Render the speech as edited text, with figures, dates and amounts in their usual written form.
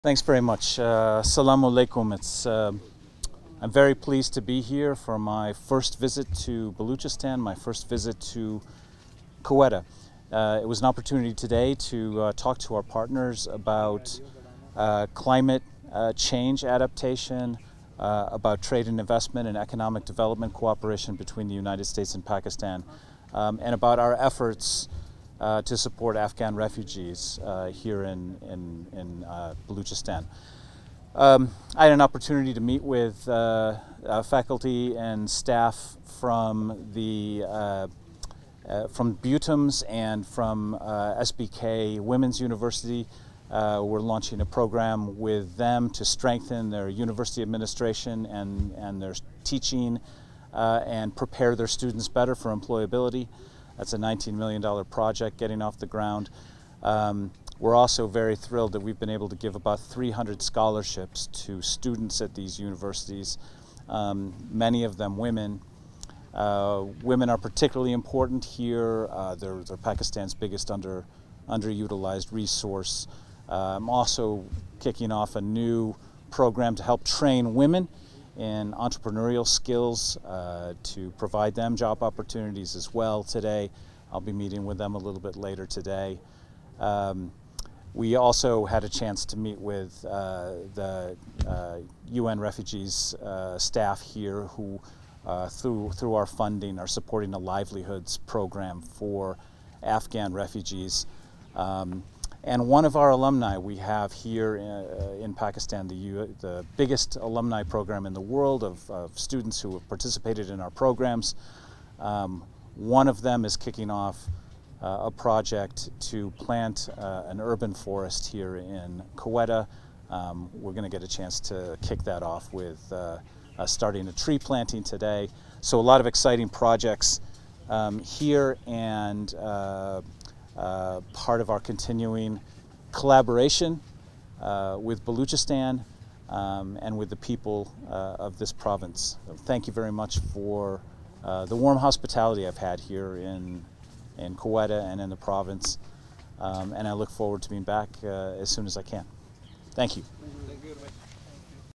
Thanks very much. Assalamu alaikum. I'm very pleased to be here for my first visit to Balochistan, my first visit to Quetta. It was an opportunity today to talk to our partners about climate change adaptation, about trade and investment and economic development cooperation between the United States and Pakistan, and about our efforts to support Afghan refugees here in Balochistan. I had an opportunity to meet with faculty and staff from BUTMS and from SBK Women's University. We're launching a program with them to strengthen their university administration and their teaching and prepare their students better for employability. That's a $19 million project getting off the ground. We're also very thrilled that we've been able to give about 300 scholarships to students at these universities, many of them women. Women are particularly important here. They're Pakistan's biggest underutilized resource. I'm also kicking off a new program to help train women in entrepreneurial skills to provide them job opportunities as well today. I'll be meeting with them a little bit later today. We also had a chance to meet with the UN refugees staff here who through our funding are supporting a livelihoods program for Afghan refugees. And one of our alumni we have here in Pakistan, the biggest alumni program in the world of students who have participated in our programs. One of them is kicking off a project to plant an urban forest here in Quetta. We're going to get a chance to kick that off with starting a tree planting today. So a lot of exciting projects here, and part of our continuing collaboration with Balochistan and with the people of this province. So thank you very much for the warm hospitality I've had here in Quetta and in the province, and I look forward to being back as soon as I can. Thank you. Thank you.